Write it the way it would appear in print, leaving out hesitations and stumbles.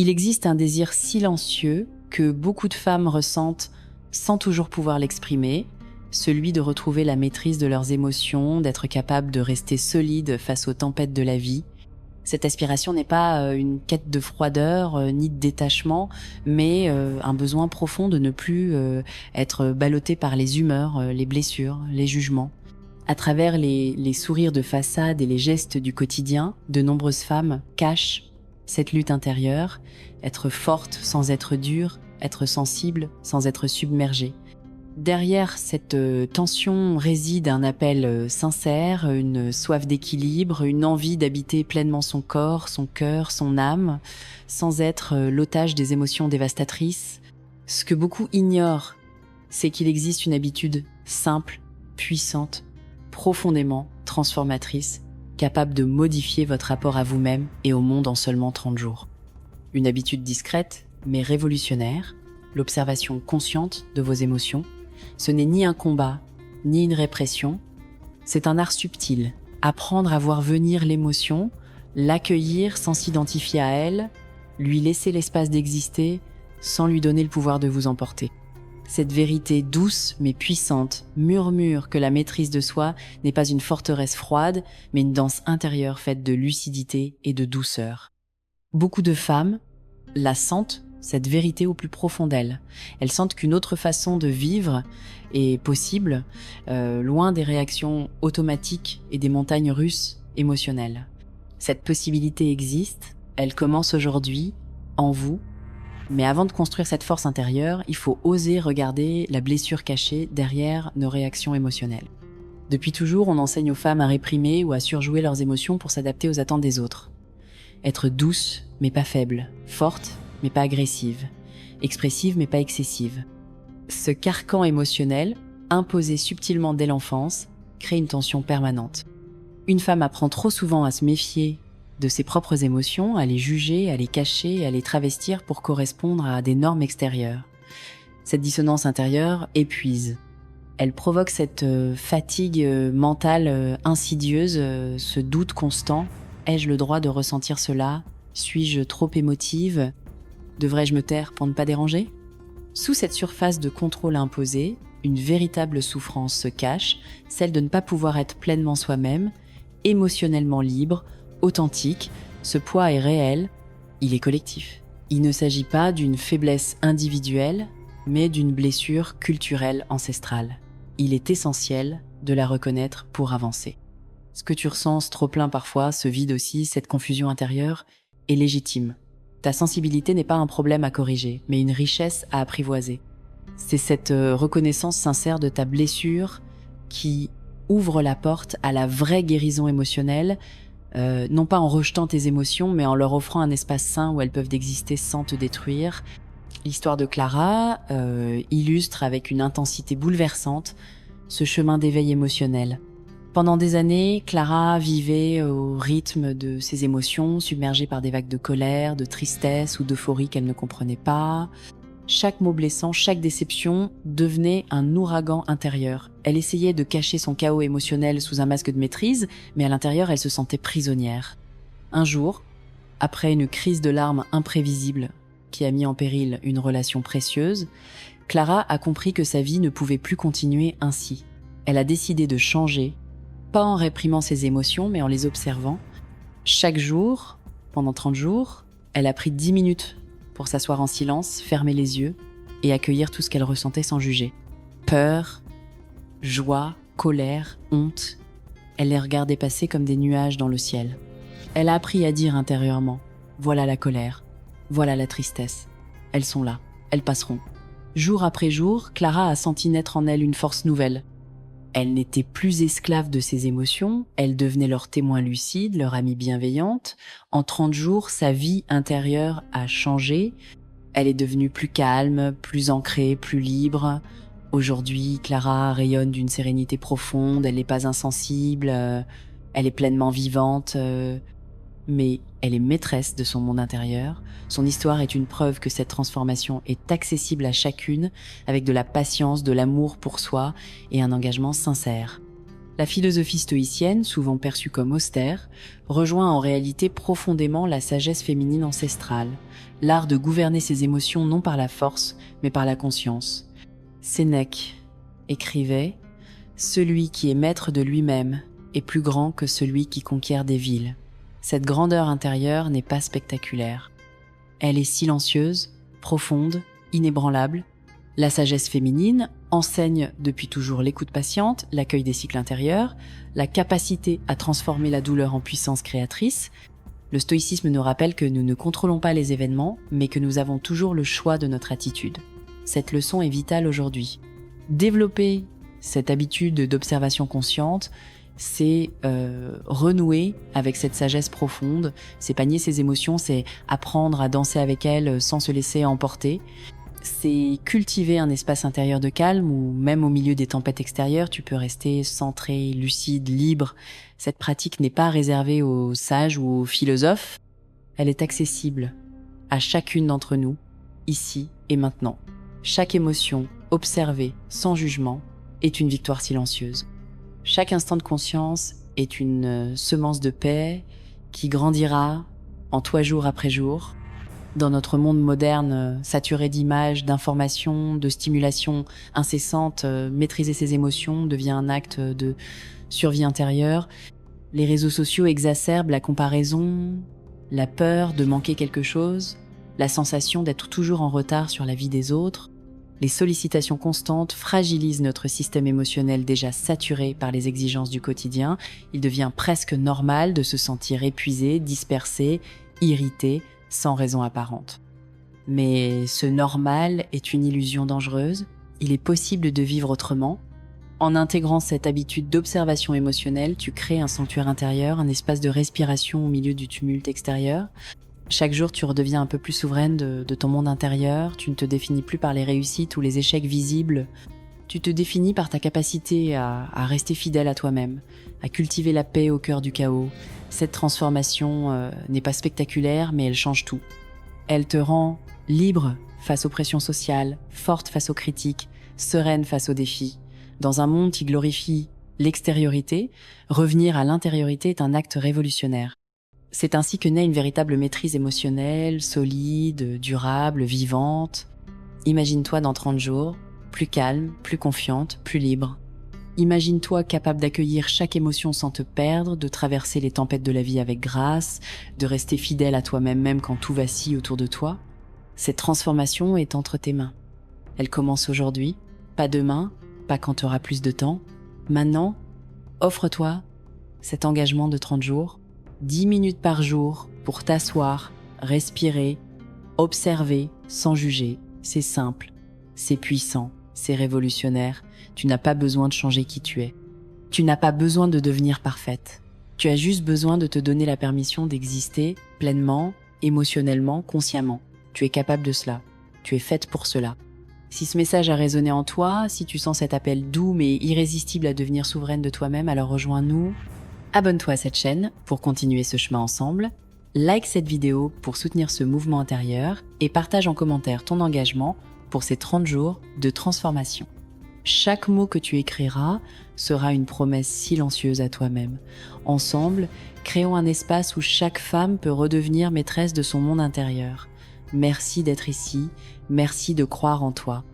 Il existe un désir silencieux que beaucoup de femmes ressentent sans toujours pouvoir l'exprimer, celui de retrouver la maîtrise de leurs émotions, d'être capable de rester solide face aux tempêtes de la vie. Cette aspiration n'est pas une quête de froideur ni de détachement, mais un besoin profond de ne plus être ballotté par les humeurs, les blessures, les jugements. À travers les sourires de façade et les gestes du quotidien, de nombreuses femmes cachent cette lutte intérieure, être forte sans être dure, être sensible sans être submergée. Derrière cette tension réside un appel sincère, une soif d'équilibre, une envie d'habiter pleinement son corps, son cœur, son âme, sans être l'otage des émotions dévastatrices. Ce que beaucoup ignorent, c'est qu'il existe une habitude simple, puissante, profondément transformatrice, capable de modifier votre rapport à vous-même et au monde en seulement 30 jours. Une habitude discrète, mais révolutionnaire, l'observation consciente de vos émotions. Ce n'est ni un combat, ni une répression, c'est un art subtil. Apprendre à voir venir l'émotion, l'accueillir sans s'identifier à elle, lui laisser l'espace d'exister sans lui donner le pouvoir de vous emporter. Cette vérité douce mais puissante murmure que la maîtrise de soi n'est pas une forteresse froide, mais une danse intérieure faite de lucidité et de douceur. Beaucoup de femmes la sentent, cette vérité au plus profond d'elles. Elles sentent qu'une autre façon de vivre est possible, loin des réactions automatiques et des montagnes russes émotionnelles. Cette possibilité existe, elle commence aujourd'hui, en vous. Mais avant de construire cette force intérieure, il faut oser regarder la blessure cachée derrière nos réactions émotionnelles. Depuis toujours, on enseigne aux femmes à réprimer ou à surjouer leurs émotions pour s'adapter aux attentes des autres. Être douce, mais pas faible, forte, mais pas agressive, expressive, mais pas excessive. Ce carcan émotionnel, imposé subtilement dès l'enfance, crée une tension permanente. Une femme apprend trop souvent à se méfier de ses propres émotions, à les juger, à les cacher, à les travestir pour correspondre à des normes extérieures. Cette dissonance intérieure épuise. Elle provoque cette fatigue mentale insidieuse, ce doute constant. Ai-je le droit de ressentir cela? Suis-je trop émotive? Devrais-je me taire pour ne pas déranger? Sous cette surface de contrôle imposé, une véritable souffrance se cache, celle de ne pas pouvoir être pleinement soi-même, émotionnellement libre, authentique. Ce poids est réel, il est collectif. Il ne s'agit pas d'une faiblesse individuelle, mais d'une blessure culturelle ancestrale. Il est essentiel de la reconnaître pour avancer. Ce que tu ressens, ce trop-plein parfois, ce vide aussi, cette confusion intérieure, est légitime. Ta sensibilité n'est pas un problème à corriger, mais une richesse à apprivoiser. C'est cette reconnaissance sincère de ta blessure qui ouvre la porte à la vraie guérison émotionnelle, non pas en rejetant tes émotions, mais en leur offrant un espace sain où elles peuvent exister sans te détruire. L'histoire de Clara illustre avec une intensité bouleversante ce chemin d'éveil émotionnel. Pendant des années, Clara vivait au rythme de ses émotions, submergée par des vagues de colère, de tristesse ou d'euphorie qu'elle ne comprenait pas. Chaque mot blessant, chaque déception devenait un ouragan intérieur. Elle essayait de cacher son chaos émotionnel sous un masque de maîtrise, mais à l'intérieur, elle se sentait prisonnière. Un jour, après une crise de larmes imprévisible qui a mis en péril une relation précieuse, Clara a compris que sa vie ne pouvait plus continuer ainsi. Elle a décidé de changer, pas en réprimant ses émotions, mais en les observant. Chaque jour, pendant 30 jours, elle a pris 10 minutes pour s'asseoir en silence, fermer les yeux et accueillir tout ce qu'elle ressentait sans juger. Peur, joie, colère, honte. Elle les regardait passer comme des nuages dans le ciel. Elle a appris à dire intérieurement « Voilà la colère, voilà la tristesse. Elles sont là, elles passeront. » Jour après jour, Clara a senti naître en elle une force nouvelle. Elle n'était plus esclave de ses émotions, elle devenait leur témoin lucide, leur amie bienveillante. En 30 jours, sa vie intérieure a changé. Elle est devenue plus calme, plus ancrée, plus libre. Aujourd'hui, Clara rayonne d'une sérénité profonde, elle n'est pas insensible, elle est pleinement vivante, mais elle est maîtresse de son monde intérieur. Son histoire est une preuve que cette transformation est accessible à chacune, avec de la patience, de l'amour pour soi et un engagement sincère. La philosophie stoïcienne, souvent perçue comme austère, rejoint en réalité profondément la sagesse féminine ancestrale, l'art de gouverner ses émotions non par la force, mais par la conscience. Sénèque écrivait « Celui qui est maître de lui-même est plus grand que celui qui conquiert des villes. » Cette grandeur intérieure n'est pas spectaculaire. Elle est silencieuse, profonde, inébranlable. La sagesse féminine enseigne depuis toujours l'écoute patiente, l'accueil des cycles intérieurs, la capacité à transformer la douleur en puissance créatrice. Le stoïcisme nous rappelle que nous ne contrôlons pas les événements, mais que nous avons toujours le choix de notre attitude. Cette leçon est vitale aujourd'hui. Développer cette habitude d'observation consciente, c'est renouer avec cette sagesse profonde, c'est panier ses émotions, c'est apprendre à danser avec elles sans se laisser emporter. C'est cultiver un espace intérieur de calme où même au milieu des tempêtes extérieures, tu peux rester centré, lucide, libre. Cette pratique n'est pas réservée aux sages ou aux philosophes. Elle est accessible à chacune d'entre nous, ici et maintenant. Chaque émotion, observée, sans jugement, est une victoire silencieuse. Chaque instant de conscience est une semence de paix qui grandira en toi jour après jour. Dans notre monde moderne, saturé d'images, d'informations, de stimulation incessante, maîtriser ses émotions devient un acte de survie intérieure. Les réseaux sociaux exacerbent la comparaison, la peur de manquer quelque chose, la sensation d'être toujours en retard sur la vie des autres. Les sollicitations constantes fragilisent notre système émotionnel déjà saturé par les exigences du quotidien. Il devient presque normal de se sentir épuisé, dispersé, irrité, sans raison apparente. Mais ce normal est une illusion dangereuse. Il est possible de vivre autrement. En intégrant cette habitude d'observation émotionnelle, tu crées un sanctuaire intérieur, un espace de respiration au milieu du tumulte extérieur. Chaque jour, tu redeviens un peu plus souveraine de ton monde intérieur. Tu ne te définis plus par les réussites ou les échecs visibles. Tu te définis par ta capacité à rester fidèle à toi-même, à cultiver la paix au cœur du chaos. Cette transformation n'est pas spectaculaire, mais elle change tout. Elle te rend libre face aux pressions sociales, forte face aux critiques, sereine face aux défis. Dans un monde qui glorifie l'extériorité, revenir à l'intériorité est un acte révolutionnaire. C'est ainsi que naît une véritable maîtrise émotionnelle, solide, durable, vivante. Imagine-toi dans 30 jours, plus calme, plus confiante, plus libre. Imagine-toi capable d'accueillir chaque émotion sans te perdre, de traverser les tempêtes de la vie avec grâce, de rester fidèle à toi-même même quand tout vacille autour de toi. Cette transformation est entre tes mains. Elle commence aujourd'hui, pas demain, pas quand tu auras plus de temps. Maintenant, offre-toi cet engagement de 30 jours, 10 minutes par jour pour t'asseoir, respirer, observer sans juger. C'est simple, c'est puissant, c'est révolutionnaire. Tu n'as pas besoin de changer qui tu es. Tu n'as pas besoin de devenir parfaite. Tu as juste besoin de te donner la permission d'exister pleinement, émotionnellement, consciemment. Tu es capable de cela. Tu es faite pour cela. Si ce message a résonné en toi, si tu sens cet appel doux mais irrésistible à devenir souveraine de toi-même, alors rejoins-nous. Abonne-toi à cette chaîne pour continuer ce chemin ensemble. Like cette vidéo pour soutenir ce mouvement intérieur et partage en commentaire ton engagement pour ces 30 jours de transformation. Chaque mot que tu écriras sera une promesse silencieuse à toi-même. Ensemble, créons un espace où chaque femme peut redevenir maîtresse de son monde intérieur. Merci d'être ici, merci de croire en toi.